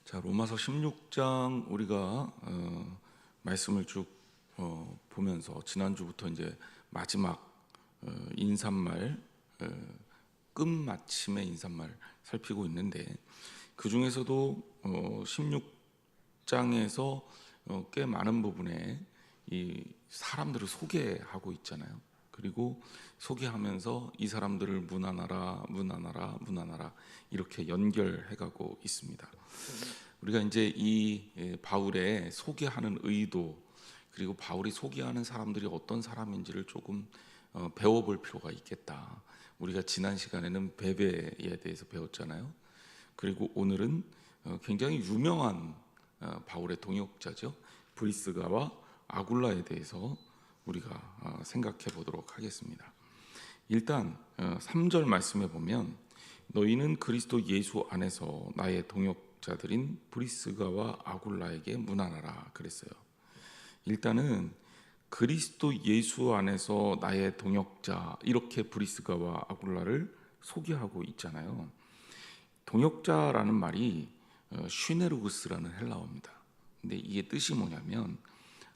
자, 로마서 16장 우리가 말씀을 쭉 보면서 지난주부터 이제 마지막 인사말 끝마침의 인사말 살피고 있는데, 그 중에서도 16장에서 꽤 많은 부분에 이 사람들을 소개하고 있잖아요. 그리고 소개하면서 이 사람들을 문안하라 이렇게 연결해가고 있습니다. 우리가 이제 이 바울의 소개하는 의도, 그리고 바울이 소개하는 사람들이 어떤 사람인지를 조금 배워볼 필요가 있겠다. 우리가 지난 시간에는 베베에 대해서 배웠잖아요. 그리고 오늘은 굉장히 유명한 바울의 동역자죠, 브리스가와 아굴라에 대해서 우리가 생각해 보도록 하겠습니다. 일단 3절 말씀에 보면 너희는 그리스도 예수 안에서 나의 동역자들인 브리스가와 아굴라에게 문안하라 그랬어요. 일단은 그리스도 예수 안에서 나의 동역자, 이렇게 브리스가와 아굴라를 소개하고 있잖아요. 동역자라는 말이 슈네르구스라는 헬라어입니다. 근데 이게 뜻이 뭐냐면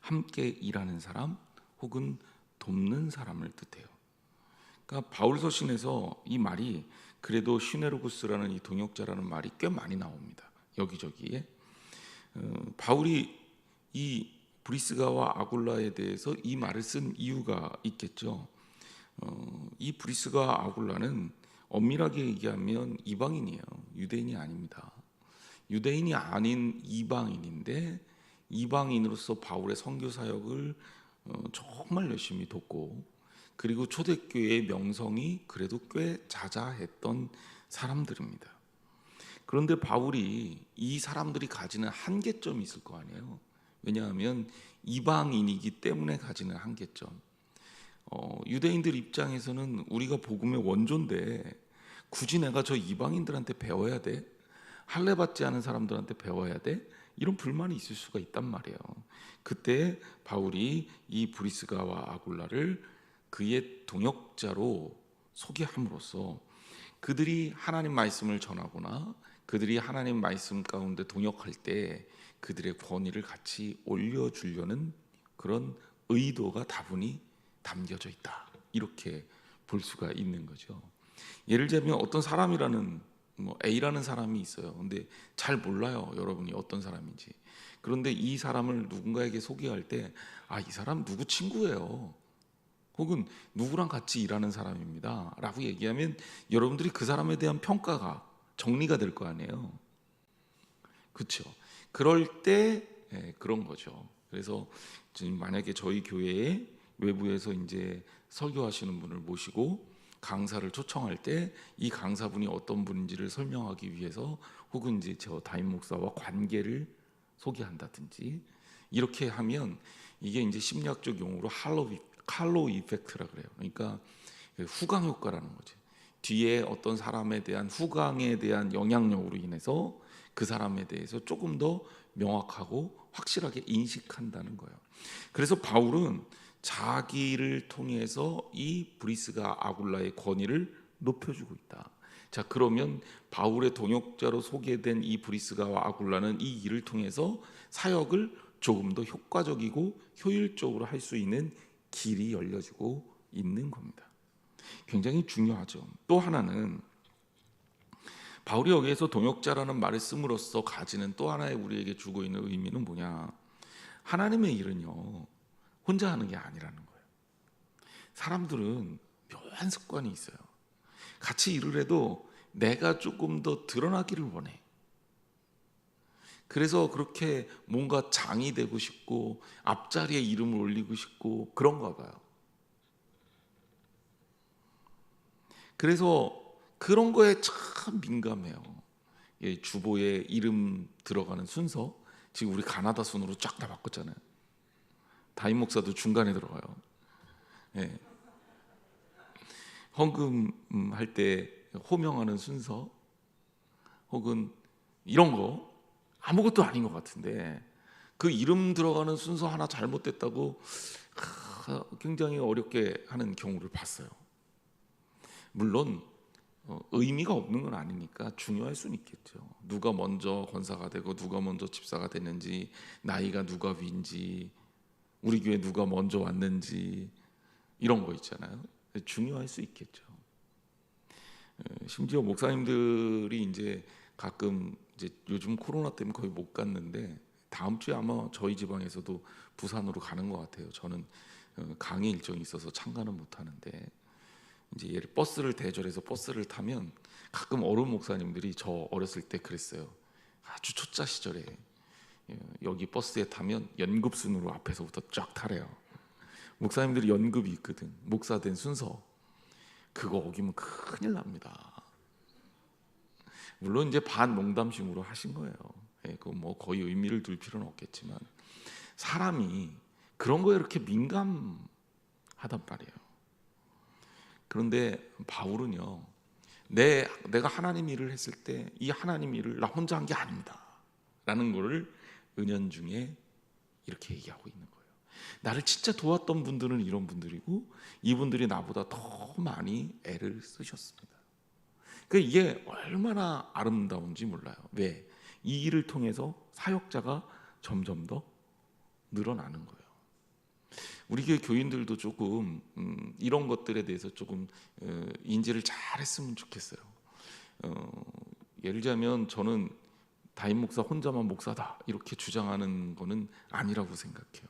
함께 일하는 사람 혹은 돕는 사람을 뜻해요. 그러니까 바울 서신에서 이 말이 그래도 슈네르구스라는 이 동역자라는 말이 꽤 많이 나옵니다. 여기저기에. 바울이 이 브리스가와 아굴라에 대해서 이 말을 쓴 이유가 있겠죠. 이 브리스가와 아굴라는 엄밀하게 얘기하면 이방인이에요. 유대인이 아닙니다. 유대인이 아닌 이방인인데, 이방인으로서 바울의 선교 사역을 정말 열심히 돕고, 그리고 초대교회의 명성이 그래도 꽤 자자했던 사람들입니다. 그런데 바울이 이 사람들이 가지는 한계점이 있을 거 아니에요. 왜냐하면 이방인이기 때문에 가지는 한계점. 유대인들 입장에서는 우리가 복음의 원조인데 굳이 내가 저 이방인들한테 배워야 돼? 할례 받지 않은 사람들한테 배워야 돼? 이런 불만이 있을 수가 있단 말이에요. 그때 바울이 이 브리스가와 아굴라를 그의 동역자로 소개함으로써 그들이 하나님 말씀을 전하거나 그들이 하나님 말씀 가운데 동역할 때 그들의 권위를 같이 올려주려는 그런 의도가 다분히 담겨져 있다, 이렇게 볼 수가 있는 거죠. 예를 들면 어떤 사람이라는 A라는 사람이 있어요. 근데 잘 몰라요, 여러분이 어떤 사람인지. 그런데 이 사람을 누군가에게 소개할 때 이 사람 누구 친구예요, 혹은 누구랑 같이 일하는 사람입니다 라고 얘기하면 여러분들이 그 사람에 대한 평가가 정리가 될 거 아니에요. 그렇죠? 그럴 때 그런 거죠. 그래서 지금 만약에 저희 교회에 외부에서 이제 설교하시는 분을 모시고 강사를 초청할 때 이 강사분이 어떤 분인지를 설명하기 위해서, 혹은 이제 저 담임 목사와 관계를 소개한다든지 이렇게 하면, 이게 이제 심리학적 용어로 할로 이펙트라 그래요. 그러니까 후광 효과라는 거죠. 뒤에 어떤 사람에 대한 후광에 대한 영향력으로 인해서 그 사람에 대해서 조금 더 명확하고 확실하게 인식한다는 거예요. 그래서 바울은 자기를 통해서 이 브리스가 아굴라의 권위를 높여주고 있다. 자, 그러면 바울의 동역자로 소개된 이 브리스가와 아굴라는 이 일을 통해서 사역을 조금 더 효과적이고 효율적으로 할 수 있는 길이 열려지고 있는 겁니다. 굉장히 중요하죠. 또 하나는 바울이 여기에서 동역자라는 말을 씀으로써 가지는 또 하나의 우리에게 주고 있는 의미는 뭐냐? 하나님의 일은요, 혼자 하는 게 아니라는 거예요. 사람들은 묘한 습관이 있어요. 같이 일을 해도 내가 조금 더 드러나기를 원해. 그래서 그렇게 뭔가 장이 되고 싶고 앞자리에 이름을 올리고 싶고 그런가 봐요. 그래서 그런 거에 참 민감해요. 주보에 이름 들어가는 순서, 지금 우리 가나다 순으로 쫙 다 바꿨잖아요. 담임 목사도 중간에 들어가요. 예. 헌금 할 때 호명하는 순서, 혹은 이런 거 아무것도 아닌 것 같은데 그 이름 들어가는 순서 하나 잘못됐다고 굉장히 어렵게 하는 경우를 봤어요. 물론 의미가 없는 건 아니니까 중요할 수는 있겠죠. 누가 먼저 권사가 되고 누가 먼저 집사가 됐는지, 나이가 누가 위인지, 우리 교회 누가 먼저 왔는지 이런 거 있잖아요. 중요할 수 있겠죠. 심지어 목사님들이 이제 가끔 이제 요즘 코로나 때문에 거의 못 갔는데 다음 주에 아마 저희 지방에서도 부산으로 가는 것 같아요. 저는 강의 일정이 있어서 참가는 못 하는데 이제 얘를 버스를 대절해서 버스를 타면 가끔 어른 목사님들이 저 어렸을 때 그랬어요. 아주 초짜 시절에 여기 버스에 타면 연급 순으로 앞에서부터 쫙 타래요. 목사님들이 연급이 있거든. 목사 된 순서. 그거 어기면 큰일 납니다. 물론 이제 반 농담식으로 하신 거예요. 그 뭐 거의 의미를 둘 필요는 없겠지만 사람이 그런 거에 이렇게 민감하단 말이에요. 그런데 바울은요, 내가 하나님 일을 했을 때 이 하나님 일을 나 혼자 한 게 아닙니다 라는 거를 은연중에 이렇게 얘기하고 있는 거예요. 나를 진짜 도왔던 분들은 이런 분들이고 이분들이 나보다 더 많이 애를 쓰셨습니다. 그러니까 이게 얼마나 아름다운지 몰라요. 왜? 이 일을 통해서 사역자가 점점 더 늘어나는 거예요. 우리 교회 교인들도 조금 이런 것들에 대해서 조금 인지를 잘 했으면 좋겠어요. 예를 들자면 저는 담임 목사 혼자만 목사다 이렇게 주장하는 거는 아니라고 생각해요.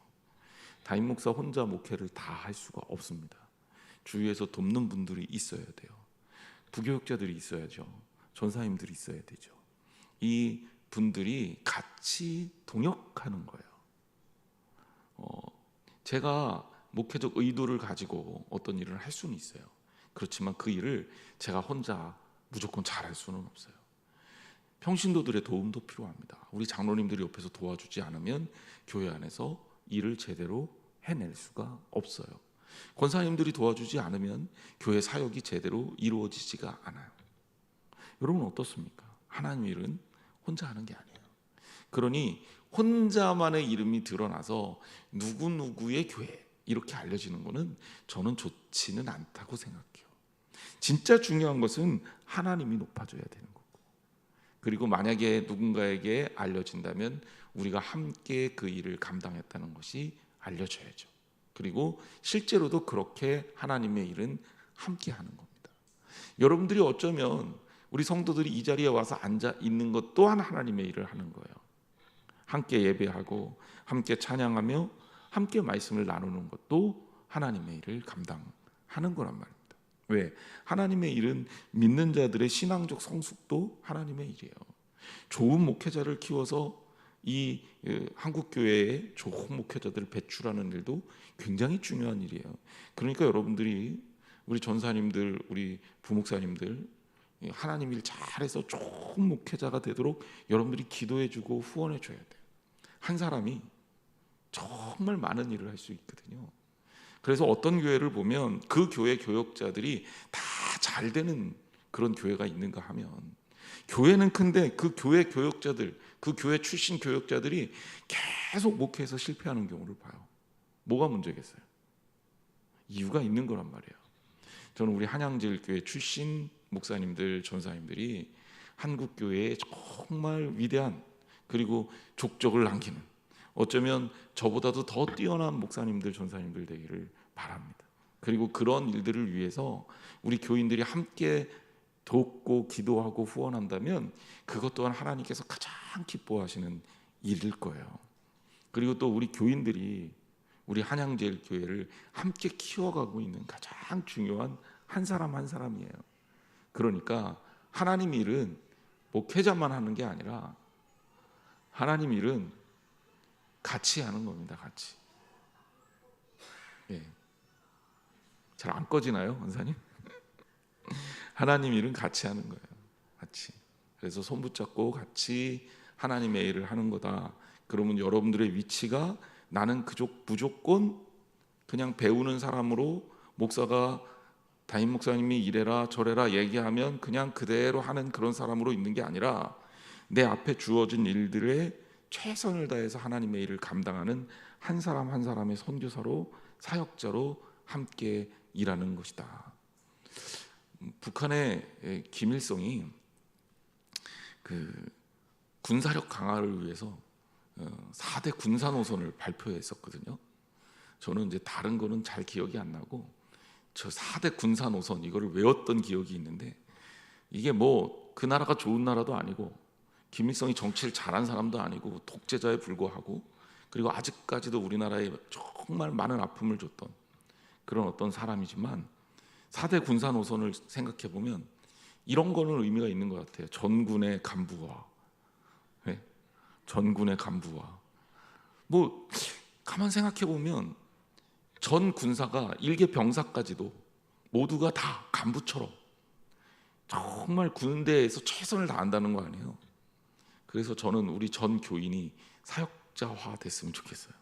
담임 목사 혼자 목회를 다 할 수가 없습니다. 주위에서 돕는 분들이 있어야 돼요. 부교육자들이 있어야죠. 전사님들이 있어야 되죠. 이 분들이 같이 동역하는 거예요. 제가 목회적 의도를 가지고 어떤 일을 할 수는 있어요. 그렇지만 그 일을 제가 혼자 무조건 잘할 수는 없어요. 평신도들의 도움도 필요합니다. 우리 장로님들이 옆에서 도와주지 않으면 교회 안에서 일을 제대로 해낼 수가 없어요. 권사님들이 도와주지 않으면 교회 사역이 제대로 이루어지지가 않아요. 여러분 어떻습니까? 하나님 일은 혼자 하는 게 아니에요. 그러니 혼자만의 이름이 드러나서 누구누구의 교회 이렇게 알려지는 것은 저는 좋지는 않다고 생각해요. 진짜 중요한 것은 하나님이 높아져야 되는 거고, 그리고 만약에 누군가에게 알려진다면 우리가 함께 그 일을 감당했다는 것이 알려져야죠. 그리고 실제로도 그렇게 하나님의 일은 함께 하는 겁니다. 여러분들이 어쩌면 우리 성도들이 이 자리에 와서 앉아 있는 것 또한 하나님의 일을 하는 거예요. 함께 예배하고 함께 찬양하며 함께 말씀을 나누는 것도 하나님의 일을 감당하는 거란 말입니다. 왜? 하나님의 일은 믿는 자들의 신앙적 성숙도 하나님의 일이에요. 좋은 목회자를 키워서 이 한국 교회에 좋은 목회자들을 배출하는 일도 굉장히 중요한 일이에요. 그러니까 여러분들이 우리 전사님들, 우리 부목사님들 하나님 일 잘해서 좋은 목회자가 되도록 여러분들이 기도해주고 후원해줘야 돼요. 한 사람이 정말 많은 일을 할 수 있거든요. 그래서 어떤 교회를 보면 그 교회 교역자들이 다 잘 되는 그런 교회가 있는가 하면, 교회는 큰데 그 교회 교역자들, 그 교회 출신 교역자들이 계속 목회해서 실패하는 경우를 봐요. 뭐가 문제겠어요? 이유가 있는 거란 말이에요. 저는 우리 한양제일교회 출신 목사님들, 전사님들이 한국 교회에 정말 위대한 그리고 족적을 남기는, 어쩌면 저보다도 더 뛰어난 목사님들, 전사님들 되기를 바랍니다. 그리고 그런 일들을 위해서 우리 교인들이 함께 돕고 기도하고 후원한다면 그것 또한 하나님께서 가장 기뻐하시는 일일 거예요. 그리고 또 우리 교인들이 우리 한양제일교회를 함께 키워가고 있는 가장 중요한 한 사람 한 사람이에요. 그러니까 하나님 일은 목회자만 하는 게 아니라 하나님 일은 같이 하는 겁니다. 같이. 예. 잘 안 꺼지나요, 원사님? 하나님 일은 같이 하는 거예요. 같이. 그래서 손 붙잡고 같이 하나님의 일을 하는 거다. 그러면 여러분들의 위치가 나는 무조건 그냥 배우는 사람으로, 목사가 담임 목사님이 이래라 저래라 얘기하면 그냥 그대로 하는 그런 사람으로 있는 게 아니라 내 앞에 주어진 일들에 최선을 다해서 하나님의 일을 감당하는 한 사람 한 사람의 선교사로, 사역자로 함께 일하는 것이다. 북한의 김일성이 그 군사력 강화를 위해서 4대 군사 노선을 발표했었거든요. 저는 이제 다른 거는 잘 기억이 안 나고 저 4대 군사 노선 이거를 외웠던 기억이 있는데, 이게 뭐 그 나라가 좋은 나라도 아니고 김일성이 정치를 잘한 사람도 아니고 독재자에 불과하고, 그리고 아직까지도 우리나라에 정말 많은 아픔을 줬던 그런 어떤 사람이지만 4대 군사 노선을 생각해 보면 이런 거는 의미가 있는 것 같아요. 전군의 간부와, 네? 전군의 간부와, 뭐 가만 생각해 보면 전 군사가 일개 병사까지도 모두가 다 간부처럼 정말 군대에서 최선을 다한다는 거 아니에요. 그래서 저는 우리 전 교인이 사역자화 됐으면 좋겠어요.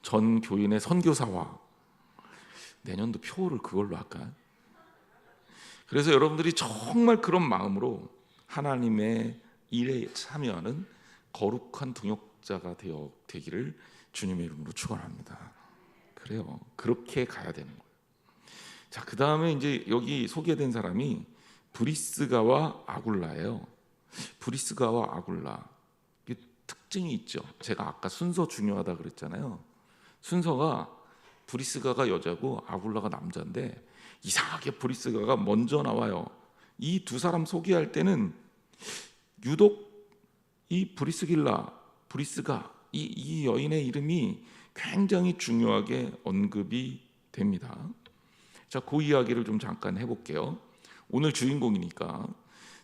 전 교인의 선교사화. 내년도 표를 그걸로 할까요? 그래서 여러분들이 정말 그런 마음으로 하나님의 일에 참여하는 거룩한 동역자가 되기를 주님의 이름으로 축원합니다. 그래요. 그렇게 가야 되는 거예요. 자, 그 다음에 이제 여기 소개된 사람이 브리스가와 아굴라예요. 브리스가와 아굴라, 이게 특징이 있죠. 제가 아까 순서 중요하다 그랬잖아요. 순서가 브리스가가 여자고 아굴라가 남자인데 이상하게 브리스가가 먼저 나와요. 이 두 사람 소개할 때는 유독 이 브리스가 이 여인의 이름이 굉장히 중요하게 언급이 됩니다. 자, 그 이야기를 좀 잠깐 해볼게요. 오늘 주인공이니까.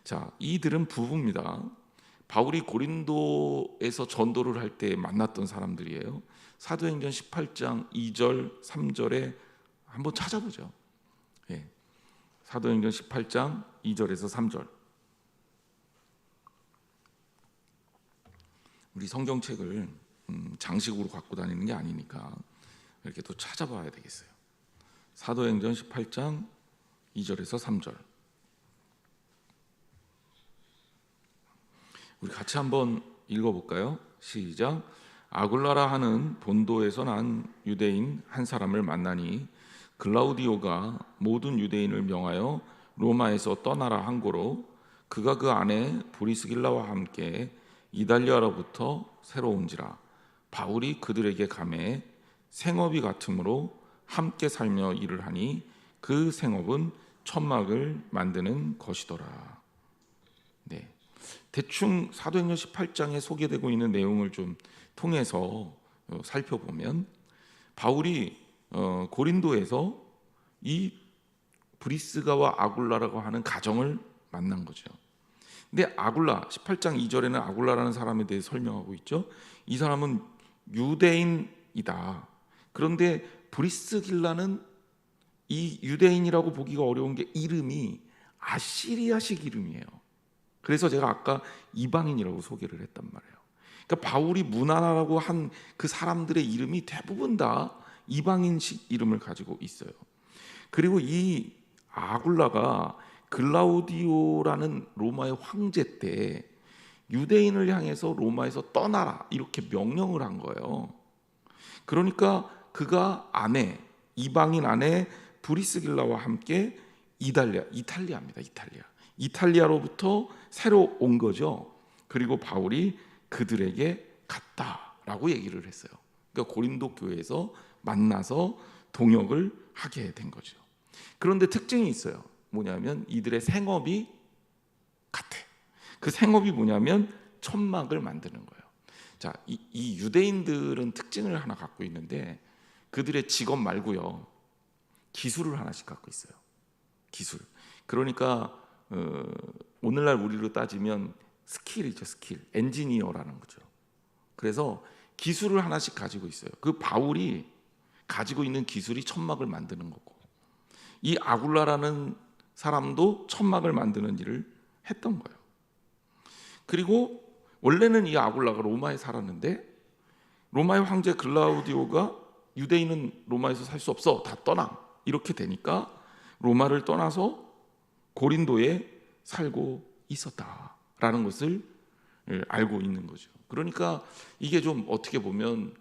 자, 이들은 부부입니다. 바울이 고린도에서 전도를 할 때 만났던 사람들이에요. 사도행전 18장 2절 3절에 한번 찾아보죠. 예. 사도행전 18장 2절에서 3절. 우리 성경책을 장식으로 갖고 다니는 게 아니니까 이렇게 또 찾아봐야 되겠어요. 사도행전 18장 2절에서 3절. 우리 같이 한번 읽어볼까요? 시작. 아굴라라 하는 본도에서 난 유대인 한 사람을 만나니 글라우디오가 모든 유대인을 명하여 로마에서 떠나라 한 고로 그가 그 아내 브리스길라와 함께 이달리아로부터 새로 온지라. 바울이 그들에게 가매 생업이 같으므로 함께 살며 일을 하니 그 생업은 천막을 만드는 것이더라. 네. 대충 사도행전 18장에 소개되고 있는 내용을 좀 통해서 살펴보면 바울이 고린도에서 이 브리스가와 아굴라라고 하는 가정을 만난 거죠. 근데 아굴라 18장 2절에는 아굴라라는 사람에 대해 설명하고 있죠. 이 사람은 유대인이다. 그런데 브리스길라는 이 유대인이라고 보기가 어려운 게 이름이 아시리아식 이름이에요. 그래서 제가 아까 이방인이라고 소개를 했단 말이에요. 그러니까 바울이 문하라고 한 그 사람들의 이름이 대부분 다 이방인식 이름을 가지고 있어요. 그리고 이 아굴라가 글라우디오라는 로마의 황제 때 유대인을 향해서 로마에서 떠나라 이렇게 명령을 한 거예요. 그러니까 그가 이방인 아내 브리스길라와 함께 이탈리아로부터 새로 온 거죠. 그리고 바울이 그들에게 갔다라고 얘기를 했어요. 그러니까 고린도 교회에서 만나서 동역을 하게 된 거죠. 그런데 특징이 있어요. 뭐냐면 이들의 생업이 같아. 그 생업이 뭐냐면 천막을 만드는 거예요. 자, 이 유대인들은 특징을 하나 갖고 있는데 그들의 직업 말고요, 기술을 하나씩 갖고 있어요. 기술. 그러니까 오늘날 우리로 따지면 스킬이죠. 스킬. 엔지니어라는 거죠. 그래서 기술을 하나씩 가지고 있어요. 그 바울이 가지고 있는 기술이 천막을 만드는 거고, 이 아굴라라는 사람도 천막을 만드는 일을 했던 거예요. 그리고 원래는 이 아굴라가 로마에 살았는데 로마의 황제 글라우디오가 유대인은 로마에서 살 수 없어, 다 떠나, 이렇게 되니까 로마를 떠나서 고린도에 살고 있었다라는 것을 알고 있는 거죠. 그러니까 이게 좀 어떻게 보면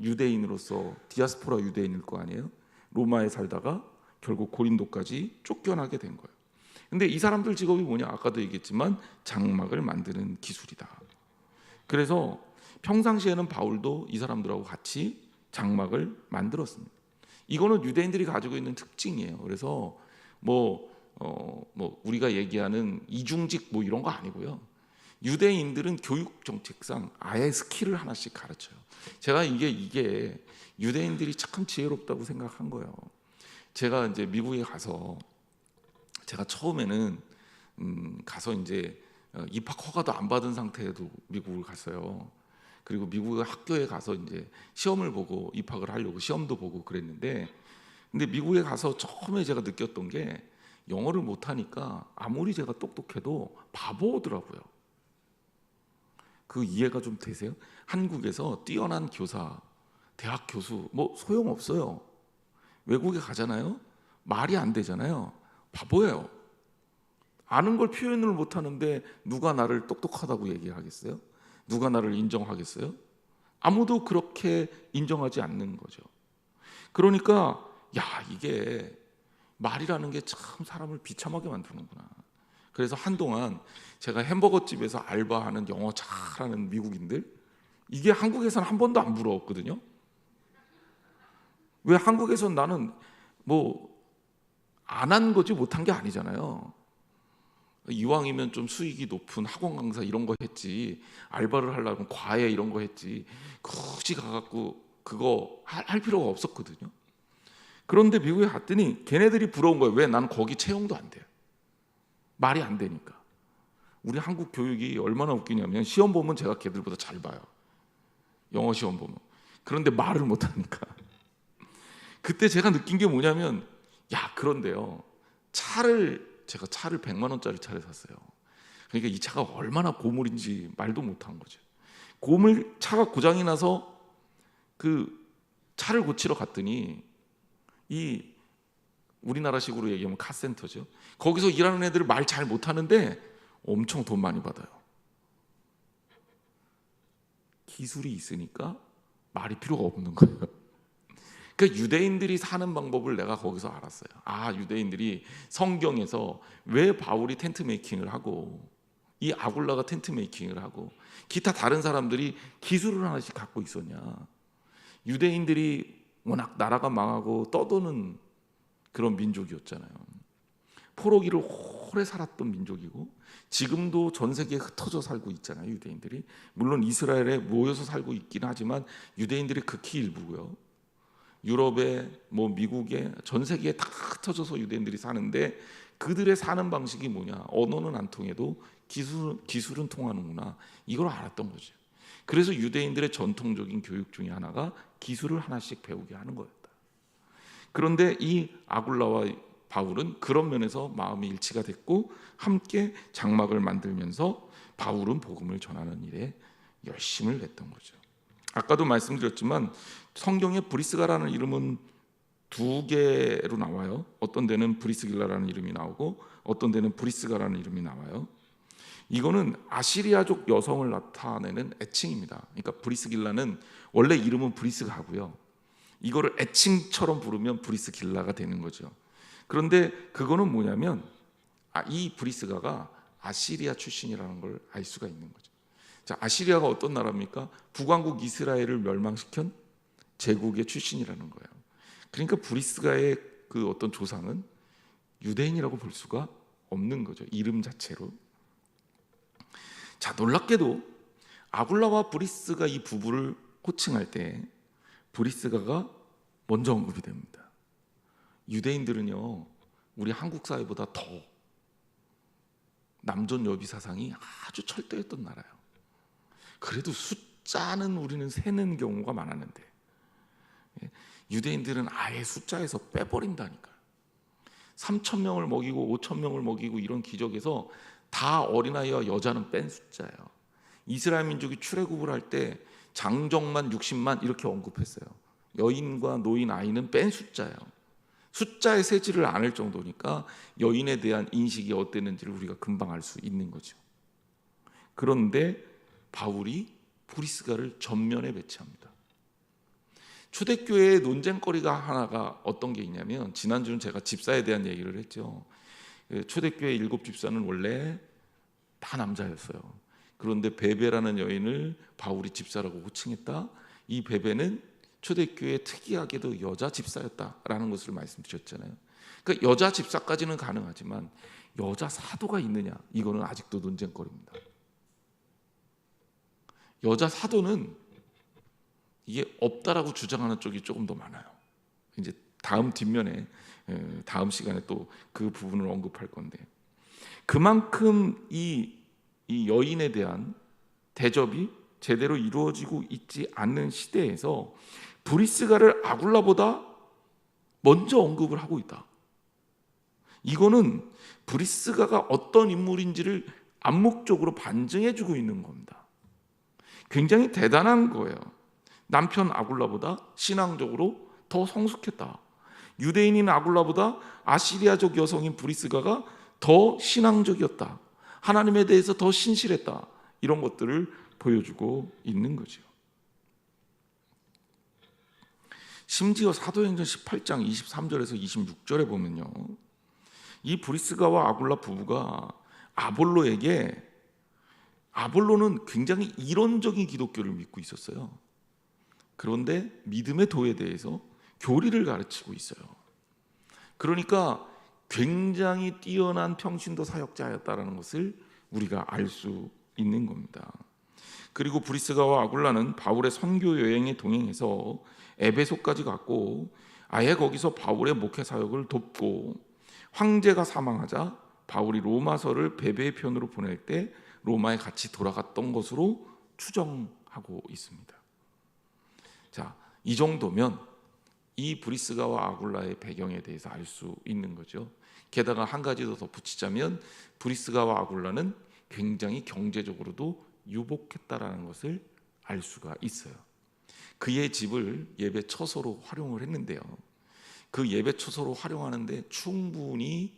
유대인으로서 디아스포라 유대인일 거 아니에요. 로마에 살다가 결국 고린도까지 쫓겨나게 된 거예요. 근데 이 사람들 직업이 뭐냐? 아까도 얘기했지만 장막을 만드는 기술이다. 그래서 평상시에는 바울도 이 사람들하고 같이 장막을 만들었습니다. 이거는 유대인들이 가지고 있는 특징이에요. 그래서 뭐 우리가 얘기하는 이중직 뭐 이런 거 아니고요. 유대인들은 교육 정책상 아예 스킬을 하나씩 가르쳐요. 제가 이게 유대인들이 참 지혜롭다고 생각한 거예요. 제가 이제 미국에 가서 제가 처음에는 가서 이제 입학 허가도 안 받은 상태에도 미국을 갔어요. 그리고 미국 학교에 가서 이제 시험을 보고 입학을 하려고 시험도 보고 그랬는데, 근데 미국에 가서 처음에 제가 느꼈던 게 영어를 못하니까 아무리 제가 똑똑해도 바보더라고요. 그 이해가 좀 되세요? 한국에서 뛰어난 교사, 대학 교수 뭐 소용없어요. 외국에 가잖아요. 말이 안 되잖아요. 바보예요. 아는 걸 표현을 못하는데 누가 나를 똑똑하다고 얘기하겠어요? 누가 나를 인정하겠어요? 아무도 그렇게 인정하지 않는 거죠. 그러니까 이게 말이라는 게 참 사람을 비참하게 만드는구나. 그래서 한동안 제가 햄버거 집에서 알바하는 영어 잘하는 미국인들, 이게 한국에서는 한 번도 안 부러웠거든요. 왜? 한국에서는 나는 뭐 안 한 거지 못한 게 아니잖아요. 이왕이면 좀 수익이 높은 학원 강사 이런 거 했지, 알바를 하려면 과외 이런 거 했지, 굳이 가갖고 그거 할 필요가 없었거든요. 그런데 미국에 갔더니 걔네들이 부러운 거예요. 왜? 나는 거기 채용도 안 돼요. 말이 안 되니까. 우리 한국 교육이 얼마나 웃기냐면 시험 보면 제가 걔들보다 잘 봐요. 영어 시험 보면. 그런데 말을 못 하니까. 그때 제가 느낀 게 뭐냐면, 그런데요, 제가 차를 100만 원짜리 차를 샀어요. 그러니까 이 차가 얼마나 고물인지 말도 못한 거죠. 차가 고장이 나서 그 차를 고치러 갔더니, 이 우리나라식으로 얘기하면 카센터죠. 거기서 일하는 애들을 말 잘 못하는데 엄청 돈 많이 받아요. 기술이 있으니까 말이 필요가 없는 거예요. 그러니까 유대인들이 사는 방법을 내가 거기서 알았어요. 유대인들이 성경에서 왜 바울이 텐트 메이킹을 하고 이 아굴라가 텐트 메이킹을 하고 기타 다른 사람들이 기술을 하나씩 갖고 있었냐. 유대인들이 워낙 나라가 망하고 떠도는 그런 민족이었잖아요. 포로기를 오래 살았던 민족이고 지금도 전 세계에 흩어져 살고 있잖아요. 유대인들이 물론 이스라엘에 모여서 살고 있긴 하지만 유대인들이 극히 일부고요. 유럽에 미국에 전 세계에 다 흩어져서 유대인들이 사는데 그들의 사는 방식이 뭐냐? 언어는 안 통해도 기술은 통하는구나. 이걸 알았던 거죠. 그래서 유대인들의 전통적인 교육 중에 하나가 기술을 하나씩 배우게 하는 거였다. 그런데 이 아굴라와 바울은 그런 면에서 마음이 일치가 됐고 함께 장막을 만들면서 바울은 복음을 전하는 일에 열심을 냈던 거죠. 아까도 말씀드렸지만 성경에 브리스가라는 이름은 2개로 나와요. 어떤 데는 브리스길라라는 이름이 나오고 어떤 데는 브리스가라는 이름이 나와요. 이거는 아시리아족 여성을 나타내는 애칭입니다. 그러니까 브리스길라는 원래 이름은 브리스가고요. 이거를 애칭처럼 부르면 브리스길라가 되는 거죠. 그런데 그거는 뭐냐면 이 브리스가가 아시리아 출신이라는 걸 알 수가 있는 거죠. 자, 아시리아가 어떤 나라입니까? 북왕국 이스라엘을 멸망시킨 제국의 출신이라는 거예요. 그러니까 브리스가의 그 어떤 조상은 유대인이라고 볼 수가 없는 거죠. 이름 자체로. 자, 놀랍게도 아굴라와 브리스가 이 부부를 호칭할 때 브리스가가 먼저 언급이 됩니다. 유대인들은요, 우리 한국 사회보다 더 남존 여비 사상이 아주 철저했던 나라예요. 그래도 숫자는 우리는 세는 경우가 많았는데 유대인들은 아예 숫자에서 빼버린다니까요. 3,000명을 먹이고 5,000명을 먹이고 이런 기적에서 다 어린아이와 여자는 뺀 숫자예요. 이스라엘 민족이 출애굽을 할 때 장정만 60만 이렇게 언급했어요. 여인과 노인 아이는 뺀 숫자예요. 숫자의 세지를 않을 정도니까 여인에 대한 인식이 어땠는지를 우리가 금방 알 수 있는 거죠. 그런데 바울이 브리스가를 전면에 배치합니다. 초대교회의 논쟁거리가 하나가 어떤 게 있냐면, 지난주는 제가 집사에 대한 얘기를 했죠. 초대교회 7 집사는 원래 다 남자였어요. 그런데 베베라는 여인을 바울이 집사라고 호칭했다. 이 베베는 초대교회 특이하게도 여자 집사였다라는 것을 말씀드렸잖아요. 그러니까 여자 집사까지는 가능하지만 여자 사도가 있느냐, 이거는 아직도 논쟁거리입니다. 여자 사도는 이게 없다라고 주장하는 쪽이 조금 더 많아요. 이제 다음 뒷면에 다음 시간에 또 그 부분을 언급할 건데, 그만큼 이 여인에 대한 대접이 제대로 이루어지고 있지 않는 시대에서 브리스가를 아굴라보다 먼저 언급을 하고 있다. 이거는 브리스가가 어떤 인물인지를 암묵적으로 반증해주고 있는 겁니다. 굉장히 대단한 거예요. 남편 아굴라보다 신앙적으로 더 성숙했다. 유대인인 아굴라보다 아시리아족 여성인 브리스가가 더 신앙적이었다. 하나님에 대해서 더 신실했다. 이런 것들을 보여주고 있는 거죠. 심지어 사도행전 18장 23절에서 26절에 보면요, 이 브리스가와 아굴라 부부가 아볼로는 굉장히 이론적인 기독교를 믿고 있었어요. 그런데 믿음의 도에 대해서 교리를 가르치고 있어요. 그러니까 굉장히 뛰어난 평신도 사역자였다는 것을 우리가 알 수 있는 겁니다. 그리고 브리스가와 아굴라는 바울의 선교 여행에 동행해서 에베소까지 갔고, 아예 거기서 바울의 목회 사역을 돕고, 황제가 사망하자 바울이 로마서를 베베의 편으로 보낼 때 로마에 같이 돌아갔던 것으로 추정하고 있습니다. 자, 이 정도면 이 브리스가와 아굴라의 배경에 대해서 알 수 있는 거죠. 게다가 한 가지 더 덧붙이자면, 브리스가와 아굴라는 굉장히 경제적으로도 유복했다라는 것을 알 수가 있어요. 그의 집을 예배 처소로 활용을 했는데요, 그 예배 처소로 활용하는데 충분히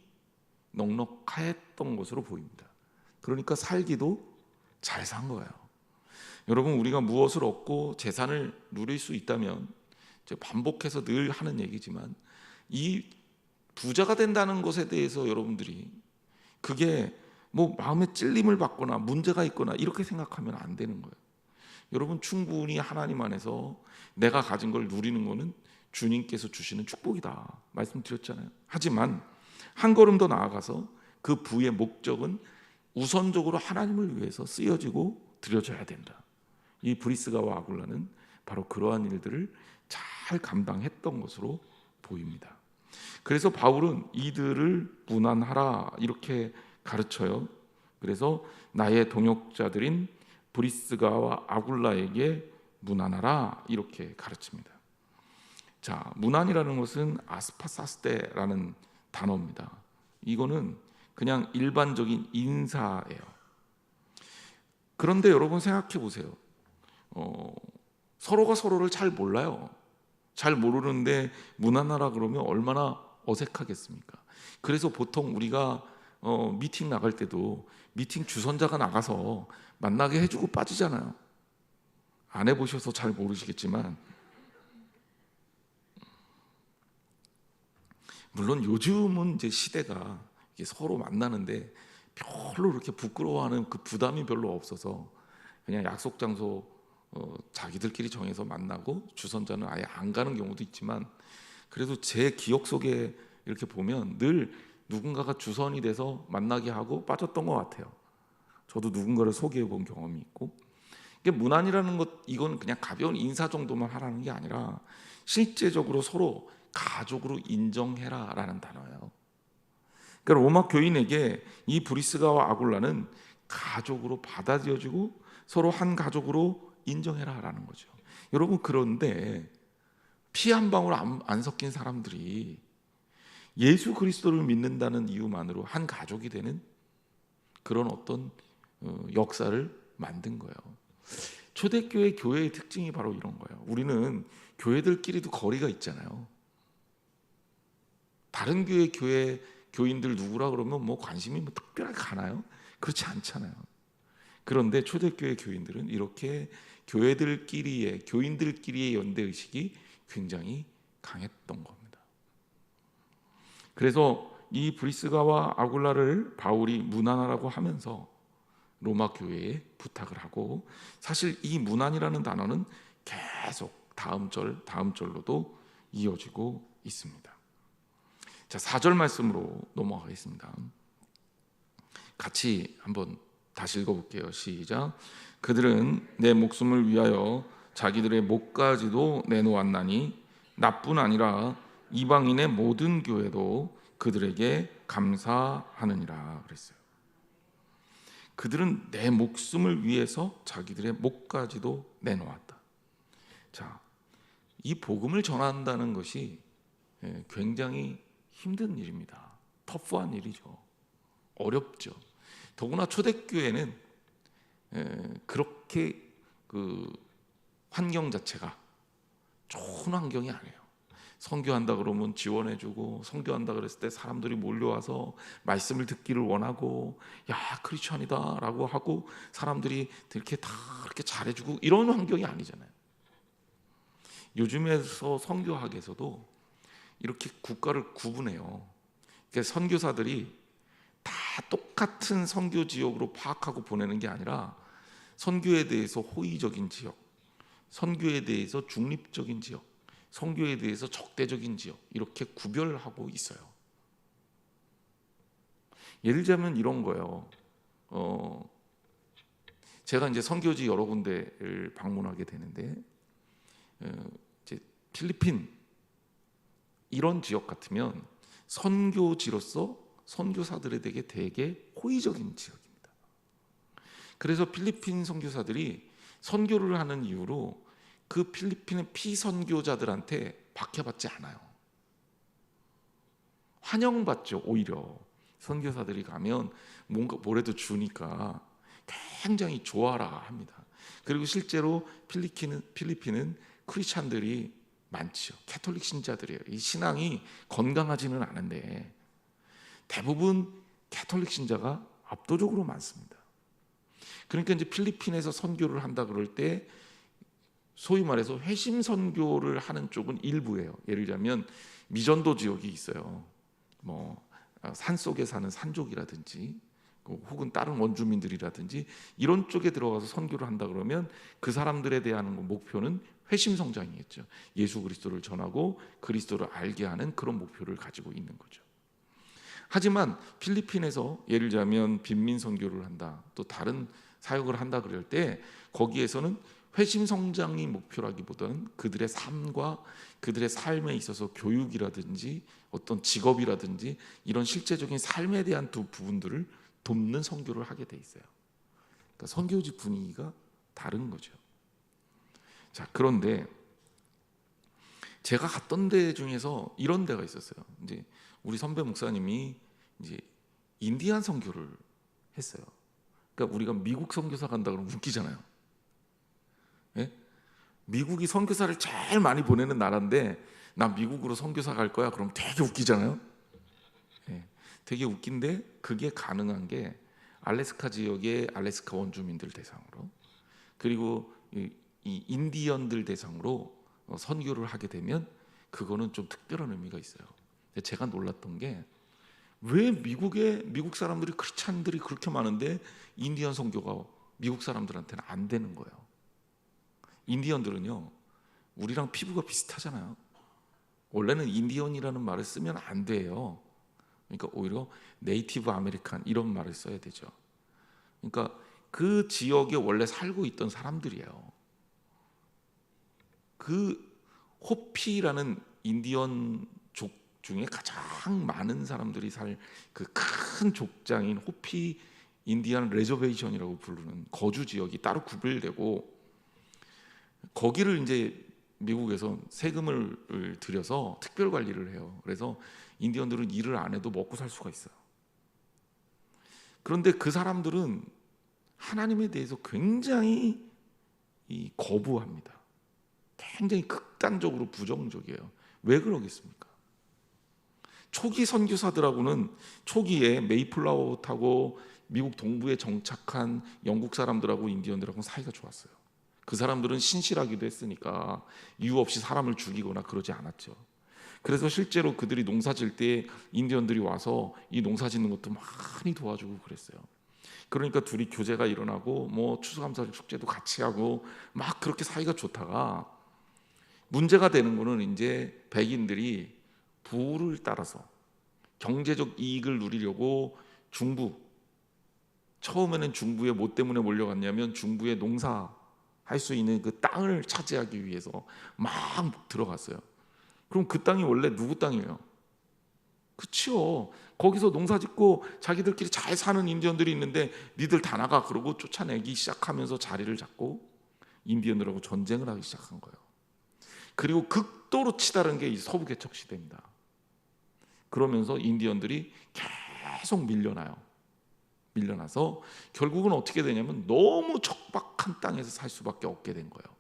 넉넉했던 것으로 보입니다. 그러니까 살기도 잘 산 거예요. 여러분, 우리가 무엇을 얻고 재산을 누릴 수 있다면, 반복해서 늘 하는 얘기지만, 이 부자가 된다는 것에 대해서 여러분들이 그게 뭐 마음에 찔림을 받거나 문제가 있거나 이렇게 생각하면 안 되는 거예요. 여러분, 충분히 하나님 안에서 내가 가진 걸 누리는 것은 주님께서 주시는 축복이다 말씀드렸잖아요. 하지만 한 걸음 더 나아가서 그 부의 목적은 우선적으로 하나님을 위해서 쓰여지고 드려져야 된다. 이 브리스가와 아굴라는 바로 그러한 일들을 잘 감당했던 것으로 보입니다. 그래서 바울은 이들을 문안하라 이렇게 가르쳐요. 그래서 나의 동역자들인 브리스가와 아굴라에게 문안하라 이렇게 가르칩니다. 자, 문안이라는 것은 아스파사스테라는 단어입니다. 이거는 그냥 일반적인 인사예요. 그런데 여러분 생각해 보세요. 서로가 서로를 잘 몰라요. 잘 모르는데 문안하라 그러면 얼마나 어색하겠습니까? 그래서 보통 우리가 미팅 나갈 때도 미팅 주선자가 나가서 만나게 해주고 빠지잖아요. 안 해보셔서 잘 모르시겠지만, 물론 요즘은 이제 시대가 이게 서로 만나는데 별로 그렇게 부끄러워하는 그 부담이 별로 없어서 그냥 약속 장소 자기들끼리 정해서 만나고 주선자는 아예 안 가는 경우도 있지만, 그래도 제 기억 속에 이렇게 보면 늘 누군가가 주선이 돼서 만나게 하고 빠졌던 것 같아요. 저도 누군가를 소개해 본 경험이 있고. 이게 문안이라는 것, 이건 그냥 가벼운 인사 정도만 하라는 게 아니라 실제적으로 서로 가족으로 인정해라 라는 단어예요. 그러니까 로마 교인에게 이 브리스가와 아굴라는 가족으로 받아들여지고 서로 한 가족으로 인정해라 라는 거죠. 여러분, 그런데 피 한 방울 안 섞인 사람들이 예수 그리스도를 믿는다는 이유만으로 한 가족이 되는 그런 어떤 역사를 만든 거예요. 초대교회 교회의 특징이 바로 이런 거예요. 우리는 교회들끼리도 거리가 있잖아요. 다른 교회 교인들 누구라 그러면 뭐 관심이 뭐 특별하게 가나요? 그렇지 않잖아요. 그런데 초대교회 교인들은 이렇게 교인들끼리의 연대의식이 굉장히 강했던 겁니다. 그래서 이 브리스가와 아굴라를 바울이 문안하라고 하면서 로마 교회에 부탁을 하고, 사실 이 문안이라는 단어는 계속 다음 절로도 이어지고 있습니다. 자, 4절 말씀으로 넘어가겠습니다. 같이 한번 다시 읽어볼게요. 시작. 그들은 내 목숨을 위하여 자기들의 목까지도 내놓았나니 나뿐 아니라 이방인의 모든 교회도 그들에게 감사하느니라 그랬어요. 그들은 내 목숨을 위해서 자기들의 목까지도 내놓았다. 자, 이 복음을 전한다는 것이 굉장히 힘든 일입니다. 터프한 일이죠. 어렵죠. 더구나 초대교회는 그렇게 그 환경 자체가 좋은 환경이 아니에요. 선교한다 그러면 지원해주고, 선교한다 그랬을 때 사람들이 몰려와서 말씀을 듣기를 원하고, 야 크리스천이다 라고 하고 사람들이 이렇게 다 이렇게 잘해주고, 이런 환경이 아니잖아요. 요즘에서 선교학에서도 이렇게 국가를 구분해요. 그러니까 선교사들이 다 똑같은 선교 지역으로 파악하고 보내는 게 아니라, 선교에 대해서 호의적인 지역, 선교에 대해서 중립적인 지역, 선교에 대해서 적대적인 지역, 이렇게 구별하고 있어요. 예를 들자면 이런 거예요. 제가 이제 선교지 여러 군데를 방문하게 되는데, 이제 필리핀 이런 지역 같으면 선교지로서 선교사들에게 되게 호의적인 지역입니다. 그래서 필리핀 선교사들이 선교를 하는 이유로 그 필리핀의 피선교자들한테 박해받지 않아요. 환영받죠. 오히려 선교사들이 가면 뭔가 뭐라도 주니까 굉장히 좋아라 합니다. 그리고 실제로 필리핀은 크리스찬들이 많죠. 캐톨릭 신자들이에요. 이 신앙이 건강하지는 않은데 대부분 캐톨릭 신자가 압도적으로 많습니다. 그러니까 이제 필리핀에서 선교를 한다 그럴 때 소위 말해서 회심 선교를 하는 쪽은 일부예요. 예를 들자면 미전도 지역이 있어요. 뭐 산속에 사는 산족이라든지 혹은 다른 원주민들이라든지 이런 쪽에 들어가서 선교를 한다 그러면 그 사람들에 대한 목표는 회심 성장이겠죠. 예수 그리스도를 전하고 그리스도를 알게 하는 그런 목표를 가지고 있는 거죠. 하지만 필리핀에서 예를 들자면 빈민 선교를 한다, 또 다른 사역을 한다 그럴 때 거기에서는 회심 성장이 목표라기보다는 그들의 삶과 그들의 삶에 있어서 교육이라든지 어떤 직업이라든지 이런 실제적인 삶에 대한 두 부분들을 돕는 선교를 하게 돼 있어요. 그러니까 선교지 분위기가 다른 거죠. 자, 그런데 제가 갔던 데 중에서 이런 데가 있었어요. 이제 우리 선배 목사님이 이제 인디안 선교를 했어요. 그러니까 우리가 미국 선교사 간다 그러면 웃기잖아요. 예? 미국이 선교사를 제일 많이 보내는 나라인데 나 미국으로 선교사 갈 거야 그럼 되게 웃기잖아요. 예. 되게 웃긴데 그게 가능한 게 알래스카 지역의 알래스카 원주민들 대상으로, 그리고 이 인디언들 대상으로 선교를 하게 되면 그거는 좀 특별한 의미가 있어요. 제가 놀랐던 게 왜 미국 사람들이 크리스찬들이 그렇게 많은데 인디언 선교가 미국 사람들한테는 안 되는 거예요. 인디언들은요 우리랑 피부가 비슷하잖아요. 원래는 인디언이라는 말을 쓰면 안 돼요. 그러니까 오히려 네이티브 아메리칸 이런 말을 써야 되죠. 그러니까 그 지역에 원래 살고 있던 사람들이에요. 그 호피라는 인디언 족 중에 가장 많은 사람들이 살 그 큰 족장인 호피 인디안 레저베이션이라고 부르는 거주 지역이 따로 구별되고, 거기를 이제 미국에서 세금을 들여서 특별 관리를 해요. 그래서 인디언들은 일을 안 해도 먹고 살 수가 있어요. 그런데 그 사람들은 하나님에 대해서 굉장히 거부합니다. 굉장히 극단적으로 부정적이에요. 왜 그러겠습니까? 초기 선교사들하고는 초기에 메이플라워 타고 미국 동부에 정착한 영국 사람들하고 인디언들하고는 사이가 좋았어요. 그 사람들은 신실하기도 했으니까 이유 없이 사람을 죽이거나 그러지 않았죠. 그래서 실제로 그들이 농사 질 때 인디언들이 와서 이 농사 짓는 것도 많이 도와주고 그랬어요. 그러니까 둘이 교제가 일어나고 뭐 추수감사절 축제도 같이 하고 막 그렇게 사이가 좋다가 문제가 되는 거는 이제 백인들이 부를 따라서 경제적 이익을 누리려고 중부, 처음에는 중부에 뭐 때문에 몰려갔냐면 중부에 농사할 수 있는 그 땅을 차지하기 위해서 막 들어갔어요. 그럼 그 땅이 원래 누구 땅이에요? 그치요. 거기서 농사 짓고 자기들끼리 잘 사는 인디언들이 있는데 니들 다 나가 그러고 쫓아내기 시작하면서 자리를 잡고 인디언들하고 전쟁을 하기 시작한 거예요. 그리고 극도로 치달은 게 이 서부 개척 시대입니다. 그러면서 인디언들이 계속 밀려나서 결국은 어떻게 되냐면 너무 척박한 땅에서 살 수밖에 없게 된 거예요.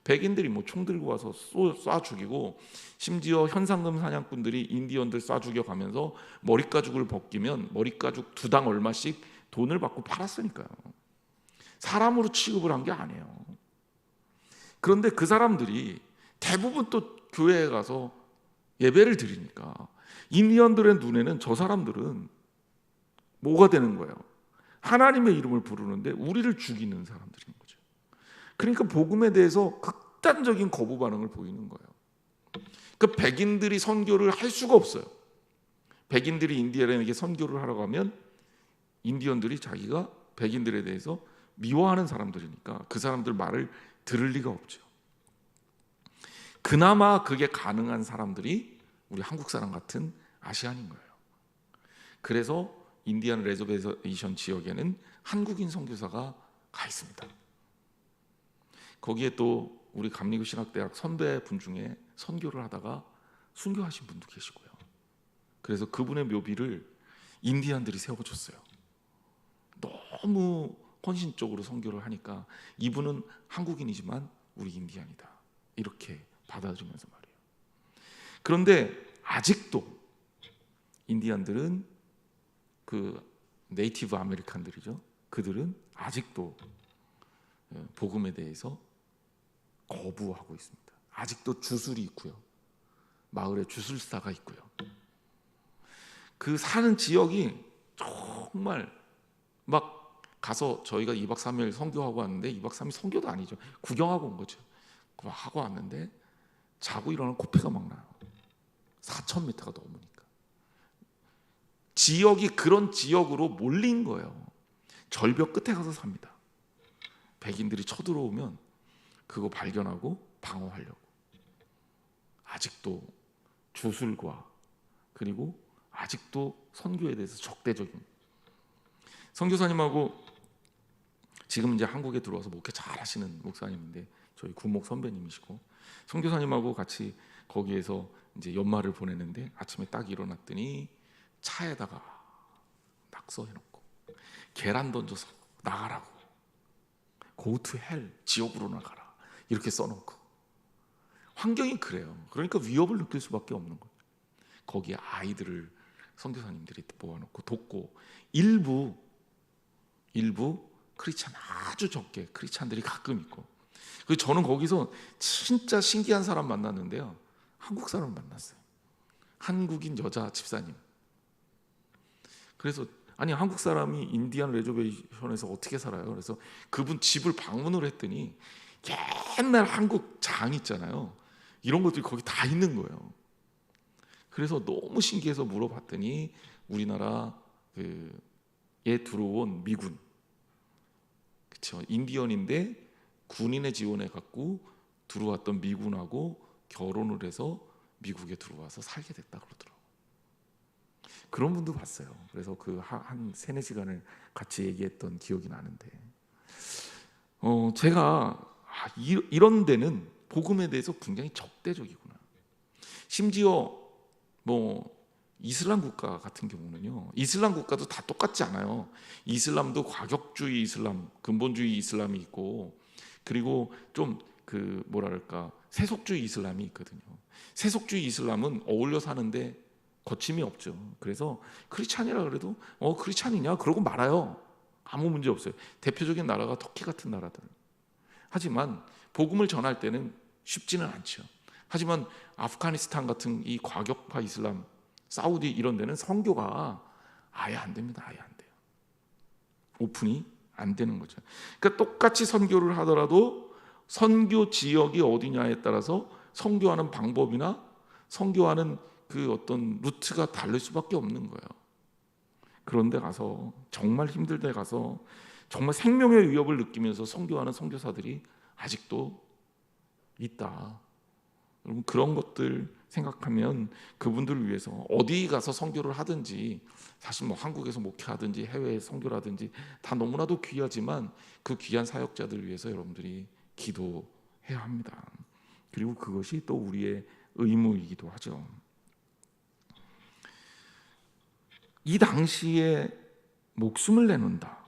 백인들이 뭐 총 들고 와서 쏴 죽이고, 심지어 현상금 사냥꾼들이 인디언들 쏴 죽여가면서 머리가죽을 벗기면 머리가죽 2당 얼마씩 돈을 받고 팔았으니까요. 사람으로 취급을 한 게 아니에요. 그런데 그 사람들이 대부분 또 교회에 가서 예배를 드리니까 인디언들의 눈에는 저 사람들은 뭐가 되는 거예요? 하나님의 이름을 부르는데 우리를 죽이는 사람들인 거죠. 그러니까 복음에 대해서 극단적인 거부 반응을 보이는 거예요. 그 백인들이 선교를 할 수가 없어요. 백인들이 인디언에게 선교를 하라고 하면 인디언들이 자기가 백인들에 대해서 미워하는 사람들이니까 그 사람들 말을 들을 리가 없죠. 그나마 그게 가능한 사람들이 우리 한국 사람 같은 아시안인 거예요. 그래서 인디안 레저베이션 지역에는 한국인 선교사가 가 있습니다. 거기에 또 우리 감리교 신학대학 선배분 중에 선교를 하다가 순교하신 분도 계시고요. 그래서 그분의 묘비를 인디안들이 세워줬어요. 너무 헌신적으로 선교를 하니까 이분은 한국인이지만 우리 인디안이다 이렇게 받아들이면서 말이에요. 그런데 아직도 인디안들은 그 네이티브 아메리칸들이죠. 그들은 아직도 복음에 대해서 거부하고 있습니다. 아직도 주술이 있고요. 마을에 주술사가 있고요. 그 사는 지역이 정말 막 가서 저희가 2박 3일 선교하고 왔는데 2박 3일 선교도 아니죠. 구경하고 온 거죠. 막 하고 왔는데 자고 일어나면 코피가 막 나요. 4,000m가 넘으니까. 지역이 그런 지역으로 몰린 거예요. 절벽 끝에 가서 삽니다. 백인들이 쳐들어오면 그거 발견하고 방어하려고. 아직도 주술과 그리고 아직도 선교에 대해서 적대적인. 선교사님하고 지금 이제 한국에 들어와서 목회 잘 하시는 목사님인데 저희 구목 선배님이시고, 선교사님하고 같이 거기에서 이제 연말을 보내는데 아침에 딱 일어났더니 차에다가 낙서 해놓고 계란 던져서 나가라고, Go to hell, 지옥으로 나가라 이렇게 써놓고. 환경이 그래요. 그러니까 위협을 느낄 수밖에 없는 거예요. 거기에 아이들을 선교사님들이 모아놓고 돕고, 일부 크리스찬, 아주 적게 크리스찬들이 가끔 있고. 그래서 저는 거기서 진짜 신기한 사람 만났는데요, 한국 사람 만났어요. 한국인 여자 집사님. 그래서 아니 한국 사람이 인디안 레저베이션에서 어떻게 살아요? 그래서 그분 집을 방문을 했더니 옛날 한국 장 있잖아요. 이런 것들이 거기 다 있는 거예요. 그래서 너무 신기해서 물어봤더니 우리나라에 들어온 미군, 그렇죠? 인디언인데 군인의 지원해 갖고 들어왔던 미군하고 결혼을 해서 미국에 들어와서 살게 됐다 그러더라고요. 그런 분도 봤어요. 그래서 그 한 3-4시간을 같이 얘기했던 기억이 나는데, 제가 이런 데는 복음에 대해서 굉장히 적대적이구나. 심지어 뭐 이슬람 국가 같은 경우는요, 이슬람 국가도 다 똑같지 않아요. 이슬람도 과격주의 이슬람, 근본주의 이슬람이 있고, 그리고 좀 그 뭐랄까 세속주의 이슬람이 있거든요. 세속주의 이슬람은 어울려 사는데 거침이 없죠. 그래서 크리스찬이라 그래도 크리스찬이냐 그러고 말아요. 아무 문제 없어요. 대표적인 나라가 터키 같은 나라들. 하지만 복음을 전할 때는 쉽지는 않죠. 하지만 아프가니스탄 같은 이 과격파 이슬람, 사우디 이런 데는 선교가 아예 안 됩니다. 아예 안 돼요. 오픈이 안 되는 거죠. 그러니까 똑같이 선교를 하더라도 선교 지역이 어디냐에 따라서 선교하는 방법이나 선교하는 그 어떤 루트가 다를 수밖에 없는 거예요. 그런데 가서 정말 힘들 때 가서 정말 생명의 위협을 느끼면서 선교하는 선교사들이 아직도 있다. 여러분, 그런 것들 생각하면 그분들을 위해서 어디 가서 선교를 하든지, 사실 뭐 한국에서 목회하든지 해외에 선교라든지 다 너무나도 귀하지만 그 귀한 사역자들을 위해서 여러분들이 기도해야 합니다. 그리고 그것이 또 우리의 의무이기도 하죠. 이 당시에 목숨을 내놓는다.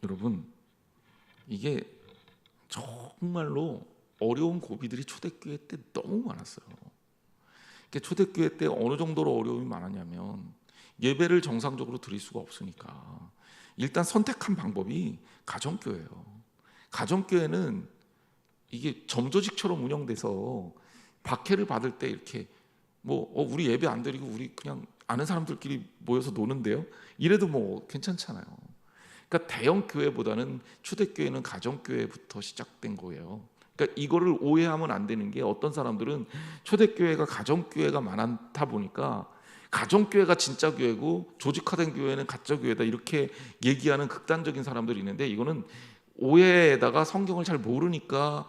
여러분, 이게 정말로 어려운 고비들이 초대교회 때 너무 많았어요. 초대교회 때 어느 정도로 어려움이 많았냐면 예배를 정상적으로 드릴 수가 없으니까 일단 선택한 방법이 가정교회예요. 가정교회는 이게 점조직처럼 운영돼서 박해를 받을 때 이렇게 뭐 우리 예배 안 드리고 우리 그냥 아는 사람들끼리 모여서 노는데요, 이래도 뭐 괜찮잖아요. 그러니까 대형 교회보다는 초대교회는 가정교회부터 시작된 거예요. 그러니까 이거를 오해하면 안 되는 게, 어떤 사람들은 초대교회가 가정교회가 많다 보니까 가정교회가 진짜 교회고 조직화된 교회는 가짜 교회다, 이렇게 얘기하는 극단적인 사람들이 있는데, 이거는 오해에다가 성경을 잘 모르니까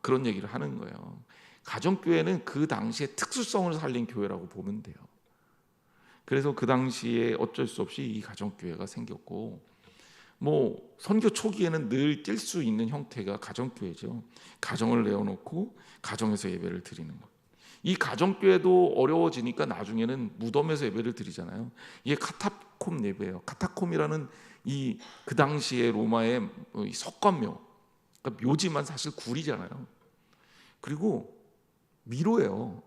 그런 얘기를 하는 거예요. 가정교회는 그 당시에 특수성을 살린 교회라고 보면 돼요. 그래서 그 당시에 어쩔 수 없이 이 가정교회가 생겼고, 뭐 선교 초기에는 늘 뛸 수 있는 형태가 가정교회죠. 가정을 내어놓고 가정에서 예배를 드리는 것. 이 가정교회도 어려워지니까 나중에는 무덤에서 예배를 드리잖아요. 이게 카타콤 예배예요. 카타콤이라는 이 그 당시에 로마의 석관묘, 그러니까 묘지만 사실 굴이잖아요. 그리고 미로예요.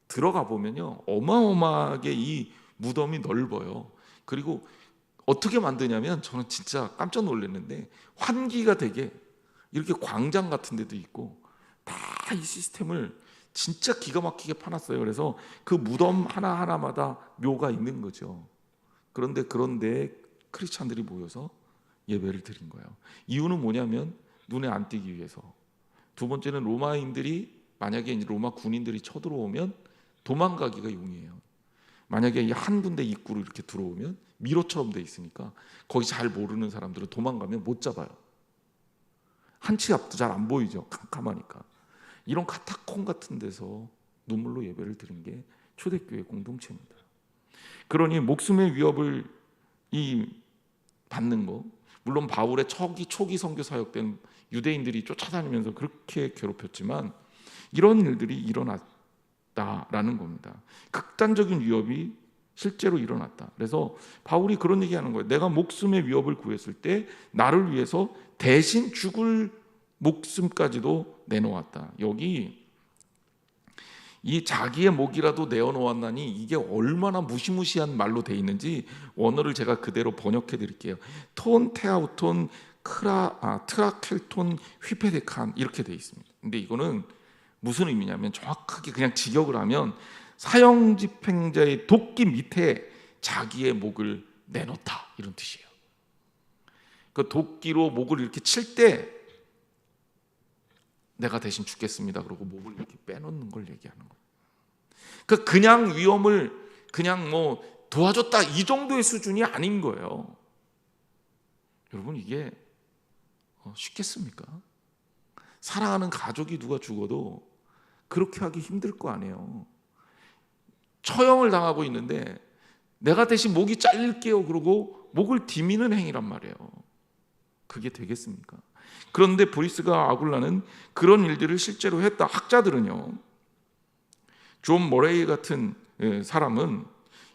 들어가 보면요, 어마어마하게 이 무덤이 넓어요. 그리고 어떻게 만드냐면, 저는 진짜 깜짝 놀랐는데, 환기가 되게 이렇게 광장 같은 데도 있고 다 이 시스템을 진짜 기가 막히게 파놨어요. 그래서 그 무덤 하나하나마다 묘가 있는 거죠. 그런데 크리스찬들이 모여서 예배를 드린 거예요. 이유는 뭐냐면 눈에 안 띄기 위해서. 두 번째는 로마인들이, 만약에 로마 군인들이 쳐들어오면 도망가기가 용이해요. 만약에 한 군데 입구로 이렇게 들어오면 미로처럼 돼 있으니까 거기 잘 모르는 사람들은 도망가면 못 잡아요. 한 치 앞도 잘 안 보이죠, 캄캄하니까. 이런 카타콤 같은 데서 눈물로 예배를 드린 게 초대교회 공동체입니다. 그러니 목숨의 위협을 받는 거, 물론 바울의 초기 선교 사역 때는 유대인들이 쫓아다니면서 그렇게 괴롭혔지만 이런 일들이 일어났다라는 겁니다. 극단적인 위협이 실제로 일어났다. 그래서 바울이 그런 얘기하는 거예요. 내가 목숨의 위협을 구했을 때 나를 위해서 대신 죽을 목숨까지도 내놓았다. 여기 이 자기의 목이라도 내어놓았나니, 이게 얼마나 무시무시한 말로 돼 있는지 원어를 제가 그대로 번역해 드릴게요. 톤 테아우톤 트라켈톤 휘페데칸, 이렇게 돼 있습니다. 근데 이거는 무슨 의미냐면, 정확하게 그냥 직역을 하면 사형집행자의 도끼 밑에 자기의 목을 내놓다, 이런 뜻이에요. 그 도끼로 목을 이렇게 칠 때 내가 대신 죽겠습니다, 그러고 목을 이렇게 빼놓는 걸 얘기하는 거예요. 그냥 위험을 그냥 뭐 도와줬다, 이 정도의 수준이 아닌 거예요. 여러분, 이게 쉽겠습니까? 사랑하는 가족이 누가 죽어도 그렇게 하기 힘들 거 아니에요. 처형을 당하고 있는데 내가 대신 목이 잘릴게요 그러고 목을 디미는 행위란 말이에요. 그게 되겠습니까? 그런데 브리스가 아굴라는 그런 일들을 실제로 했다. 학자들은요, 존 머레이 같은 사람은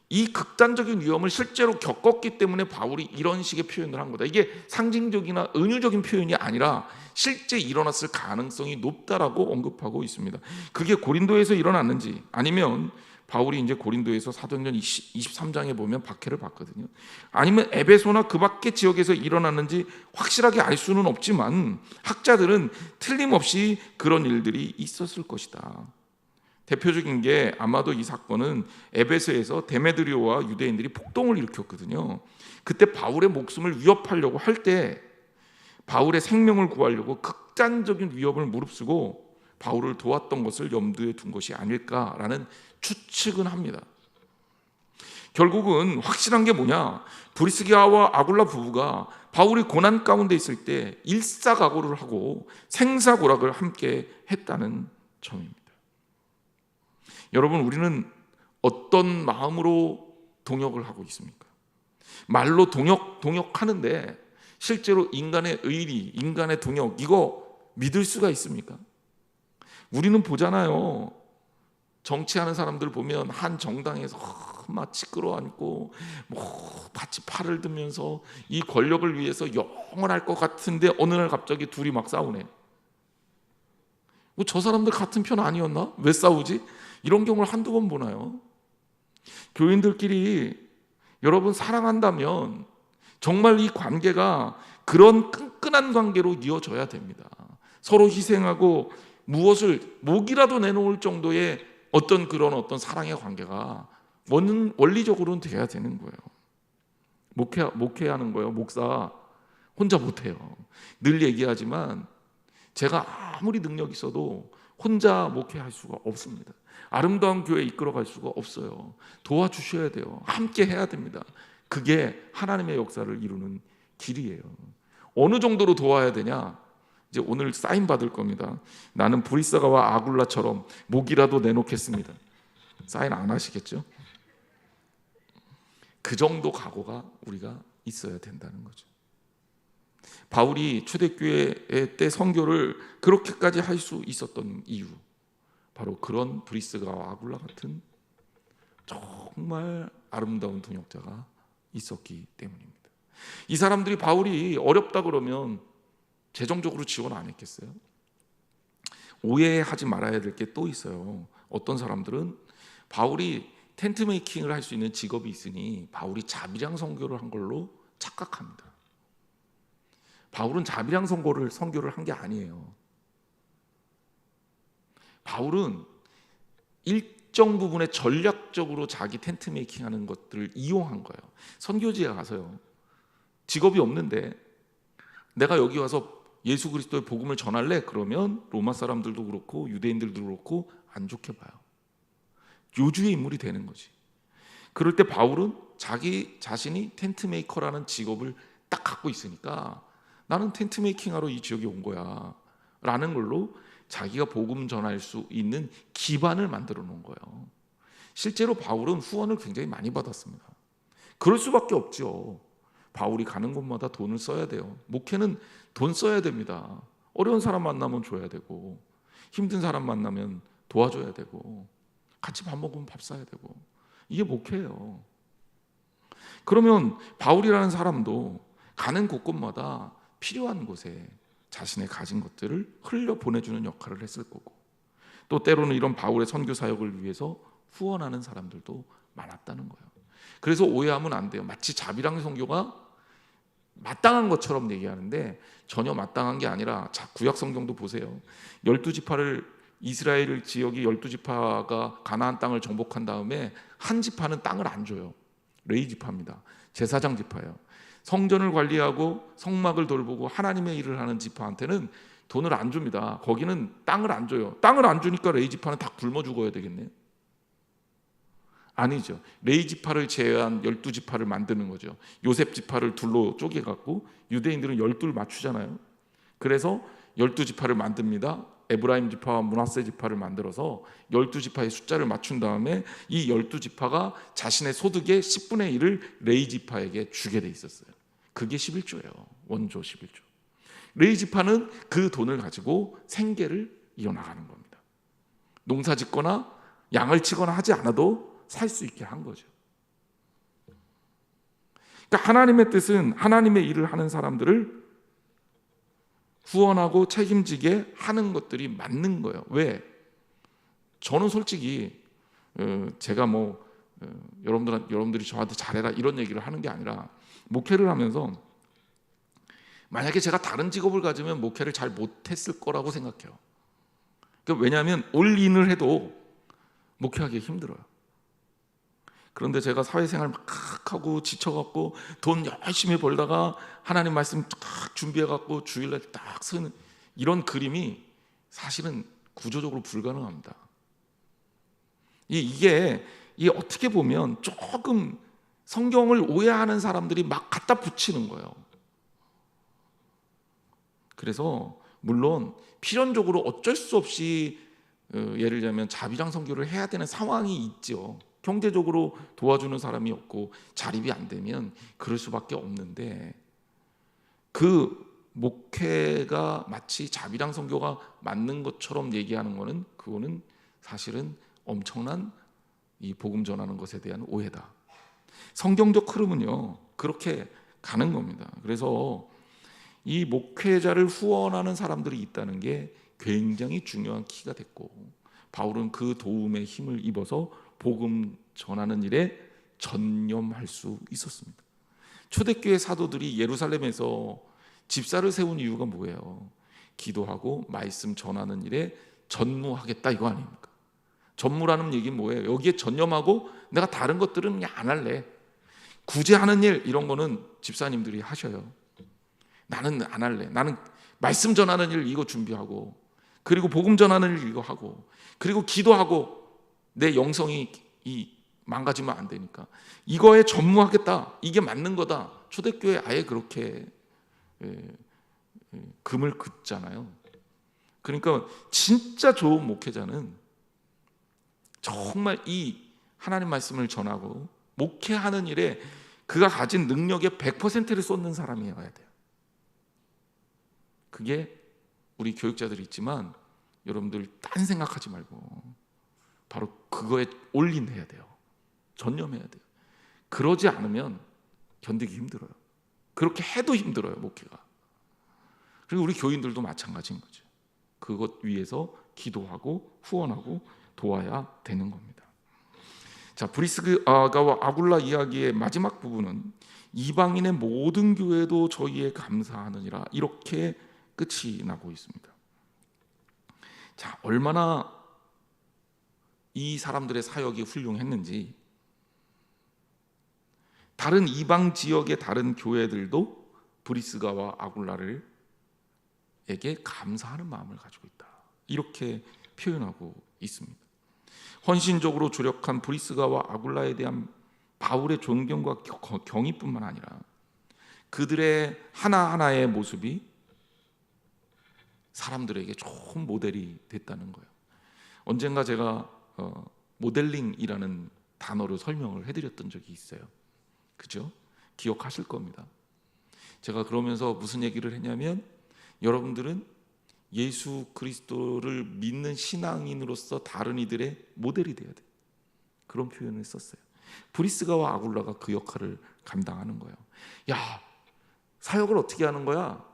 이 극단적인 위험을 실제로 겪었기 때문에 바울이 이런 식의 표현을 한 거다. 이게 상징적이나 은유적인 표현이 아니라 실제 일어났을 가능성이 높다라고 언급하고 있습니다. 그게 고린도에서 일어났는지, 아니면 바울이 이제 고린도에서 사도행전 23장에 보면 박해를 받거든요. 아니면 에베소나 그 밖의 지역에서 일어났는지 확실하게 알 수는 없지만 학자들은 틀림없이 그런 일들이 있었을 것이다. 대표적인 게 아마도 이 사건은 에베소에서 데메드리오와 유대인들이 폭동을 일으켰거든요. 그때 바울의 목숨을 위협하려고 할 때 바울의 생명을 구하려고 극단적인 위협을 무릅쓰고 바울을 도왔던 것을 염두에 둔 것이 아닐까라는 추측은 합니다. 결국은 확실한 게 뭐냐? 브리스기아와 아굴라 부부가 바울이 고난 가운데 있을 때 일사각오를 하고 생사고락을 함께 했다는 점입니다. 여러분, 우리는 어떤 마음으로 동역을 하고 있습니까? 말로 동역하는데 실제로 인간의 의리, 인간의 동역, 이거 믿을 수가 있습니까? 우리는 보잖아요. 정치하는 사람들 보면 한 정당에서 막 시끄러워앉고 같이 팔을 들면서 이 권력을 위해서 영원할 것 같은데 어느 날 갑자기 둘이 막 싸우네. 저 사람들 같은 편 아니었나? 왜 싸우지? 이런 경우를 한두 번 보나요? 교인들끼리 여러분 사랑한다면 정말 이 관계가 그런 끈끈한 관계로 이어져야 됩니다. 서로 희생하고 무엇을 목이라도 내놓을 정도의 어떤 사랑의 관계가 원리적으로는 돼야 되는 거예요. 목회하는 거예요. 목사 혼자 못해요. 늘 얘기하지만 제가 아무리 능력 있어도 혼자 목회할 수가 없습니다. 아름다운 교회 이끌어갈 수가 없어요. 도와주셔야 돼요. 함께 해야 됩니다. 그게 하나님의 역사를 이루는 길이에요. 어느 정도로 도와야 되냐? 이제 오늘 사인 받을 겁니다. 나는 브리스가와 아굴라처럼 목이라도 내놓겠습니다. 사인 안 하시겠죠? 그 정도 각오가 우리가 있어야 된다는 거죠. 바울이 초대교회 때 선교를 그렇게까지 할 수 있었던 이유, 바로 그런 브리스가와 아굴라 같은 정말 아름다운 동역자가 있었기 때문입니다. 이 사람들이 바울이 어렵다 그러면 재정적으로 지원 안 했겠어요? 오해하지 말아야 될 게 또 있어요. 어떤 사람들은 바울이 텐트 메이킹을 할 수 있는 직업이 있으니 바울이 자비량 선교를 한 걸로 착각합니다. 바울은 자비량 선교를 한 게 아니에요. 바울은 일정 부분에 전략적으로 자기 텐트 메이킹 하는 것들을 이용한 거예요. 선교지에 가서요. 직업이 없는데 내가 여기 와서 예수 그리스도의 복음을 전할래? 그러면 로마 사람들도 그렇고 유대인들도 그렇고 안 좋게 봐요. 요주의 인물이 되는 거지. 그럴 때 바울은 자기 자신이 텐트 메이커라는 직업을 딱 갖고 있으니까 나는 텐트 메이킹 하러 이 지역에 온 거야 라는 걸로 자기가 복음 전할 수 있는 기반을 만들어 놓은 거예요. 실제로 바울은 후원을 굉장히 많이 받았습니다. 그럴 수밖에 없죠. 바울이 가는 곳마다 돈을 써야 돼요. 목회는 돈 써야 됩니다. 어려운 사람 만나면 줘야 되고 힘든 사람 만나면 도와줘야 되고 같이 밥 먹으면 밥 사야 되고 이게 목회예요. 그러면 바울이라는 사람도 가는 곳곳마다 필요한 곳에 자신의 가진 것들을 흘려 보내주는 역할을 했을 거고 또 때로는 이런 바울의 선교 사역을 위해서 후원하는 사람들도 많았다는 거예요. 그래서 오해하면 안 돼요. 마치 자비랑 선교가 마땅한 것처럼 얘기하는데 전혀 마땅한 게 아니라 구약 성경도 보세요. 12지파를 이스라엘 지역이 12지파가 가나안 땅을 정복한 다음에 한 지파는 땅을 안 줘요. 레위 지파입니다. 제사장 지파예요. 성전을 관리하고 성막을 돌보고 하나님의 일을 하는 지파한테는 돈을 안 줍니다. 거기는 땅을 안 줘요. 땅을 안 주니까 레위 지파는 다 굶어 죽어야 되겠네요. 아니죠. 레위 지파를 제외한 12지파를 만드는 거죠. 요셉 지파를 둘로 쪼개갖고 유대인들은 12를 맞추잖아요. 그래서 12지파를 만듭니다. 에브라임 지파와 므낫세 지파를 만들어서 12지파의 숫자를 맞춘 다음에 이 12지파가 자신의 소득의 10분의 1을 레위 지파에게 주게 돼 있었어요. 그게 11조예요. 원조 11조. 레위 지파는 그 돈을 가지고 생계를 이어나가는 겁니다. 농사 짓거나 양을 치거나 하지 않아도 살 수 있게 한 거죠. 그러니까 하나님의 뜻은 하나님의 일을 하는 사람들을 후원하고 책임지게 하는 것들이 맞는 거예요. 왜? 저는 솔직히 제가 여러분들이 저한테 잘해라 이런 얘기를 하는 게 아니라, 목회를 하면서 만약에 제가 다른 직업을 가지면 목회를 잘 못했을 거라고 생각해요. 왜냐하면 올인을 해도 목회하기 힘들어요. 그런데 제가 사회생활 막 하고 지쳐갖고 돈 열심히 벌다가 하나님 말씀 딱 준비해갖고 주일날 딱 쓰는 이런 그림이 사실은 구조적으로 불가능합니다. 이게 어떻게 보면 조금 성경을 오해하는 사람들이 막 갖다 붙이는 거예요. 그래서 물론 필연적으로 어쩔 수 없이 예를 들면 자비랑 선교를 해야 되는 상황이 있죠. 경제적으로 도와주는 사람이 없고 자립이 안 되면 그럴 수밖에 없는데, 그 목회가 마치 자비랑 선교가 맞는 것처럼 얘기하는 거는, 그거는 사실은 엄청난 이 복음 전하는 것에 대한 오해다. 성경적 흐름은요 그렇게 가는 겁니다. 그래서 이 목회자를 후원하는 사람들이 있다는 게 굉장히 중요한 키가 됐고, 바울은 그 도움에 힘을 입어서 복음 전하는 일에 전념할 수 있었습니다. 초대교회 사도들이 예루살렘에서 집사를 세운 이유가 뭐예요? 기도하고 말씀 전하는 일에 전무하겠다 이거 아닙니까? 전무라는 얘기는 뭐예요? 여기에 전념하고 내가 다른 것들은 그냥 안 할래. 구제하는 일 이런 거는 집사님들이 하셔요. 나는 안 할래. 나는 말씀 전하는 일 이거 준비하고, 그리고 복음 전하는 일 이거 하고, 그리고 기도하고, 내 영성이 망가지면 안 되니까 이거에 전무하겠다. 이게 맞는 거다. 초대교회 아예 그렇게 금을 긋잖아요. 그러니까 진짜 좋은 목회자는 정말 이 하나님 말씀을 전하고 목회하는 일에 그가 가진 능력의 100%를 쏟는 사람이어야 돼요. 그게 우리 교육자들이 있지만 여러분들 딴 생각하지 말고 바로 그거에 올인해야 돼요. 전념해야 돼요. 그러지 않으면 견디기 힘들어요. 그렇게 해도 힘들어요, 목회가. 그리고 우리 교인들도 마찬가지인 거죠. 그것 위해서 기도하고 후원하고 도와야 되는 겁니다. 자, 브리스가와 아굴라 이야기의 마지막 부분은 이방인의 모든 교회도 저희에 감사하느니라 이렇게 끝이 나고 있습니다. 자, 얼마나 이 사람들의 사역이 훌륭했는지 다른 이방 지역의 다른 교회들도 브리스가와 아굴라에게 감사하는 마음을 가지고 있다. 이렇게 표현하고 있습니다. 헌신적으로 조력한 브리스가와 아굴라에 대한 바울의 존경과 경의뿐만 아니라 그들의 하나하나의 모습이 사람들에게 좋은 모델이 됐다는 거예요. 언젠가 제가 모델링이라는 단어로 설명을 해드렸던 적이 있어요. 그죠? 기억하실 겁니다. 제가 그러면서 무슨 얘기를 했냐면, 여러분들은 예수 그리스도를 믿는 신앙인으로서 다른 이들의 모델이 돼야 돼. 그런 표현을 썼어요. 브리스가와 아굴라가 그 역할을 감당하는 거예요. 야, 사역을 어떻게 하는 거야?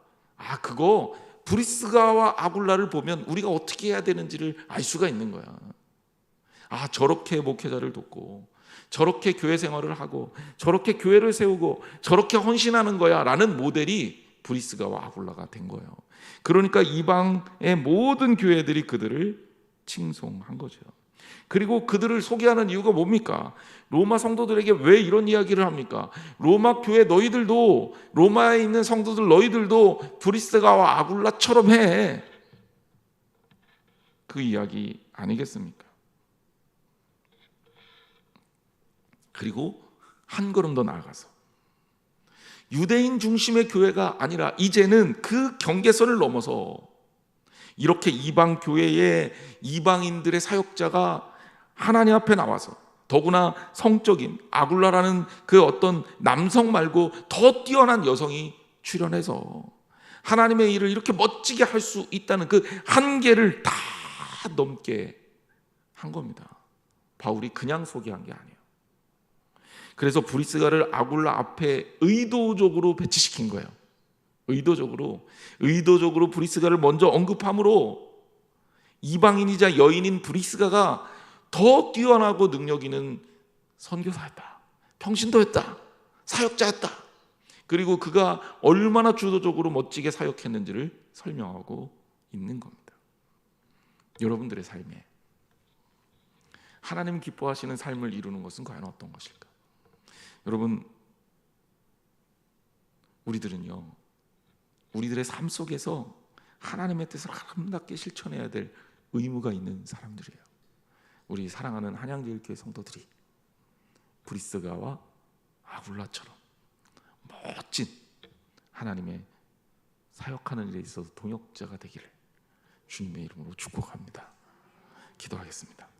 그거 브리스가와 아굴라를 보면 우리가 어떻게 해야 되는지를 알 수가 있는 거야. 저렇게 목회자를 돕고 저렇게 교회 생활을 하고 저렇게 교회를 세우고 저렇게 헌신하는 거야 라는 모델이 브리스가와 아굴라가 된 거예요. 그러니까 이방의 모든 교회들이 그들을 칭송한 거죠. 그리고 그들을 소개하는 이유가 뭡니까? 로마 성도들에게 왜 이런 이야기를 합니까? 로마 교회 너희들도, 로마에 있는 성도들 너희들도 브리스가와 아굴라처럼 해. 그 이야기 아니겠습니까? 그리고 한 걸음 더 나아가서 유대인 중심의 교회가 아니라 이제는 그 경계선을 넘어서 이렇게 이방 교회의 이방인들의 사역자가 하나님 앞에 나와서, 더구나 성적인 아굴라라는 그 어떤 남성 말고 더 뛰어난 여성이 출연해서 하나님의 일을 이렇게 멋지게 할 수 있다는 그 한계를 다 넘게 한 겁니다. 바울이 그냥 소개한 게 아니에요. 그래서 브리스가를 아굴라 앞에 의도적으로 배치시킨 거예요. 의도적으로 브리스가를 먼저 언급함으로 이방인이자 여인인 브리스가가 더 뛰어나고 능력 있는 선교사였다, 평신도였다, 사역자였다. 그리고 그가 얼마나 주도적으로 멋지게 사역했는지를 설명하고 있는 겁니다. 여러분들의 삶에 하나님 기뻐하시는 삶을 이루는 것은 과연 어떤 것일까? 여러분, 우리들은요, 우리들의 삶 속에서 하나님의 뜻을 아름답게 실천해야 될 의무가 있는 사람들이에요. 우리 사랑하는 한양제일교회 성도들이 브리스가와 아굴라처럼 멋진 하나님의 사역하는 일에 있어서 동역자가 되기를 주님의 이름으로 축복합니다. 기도하겠습니다.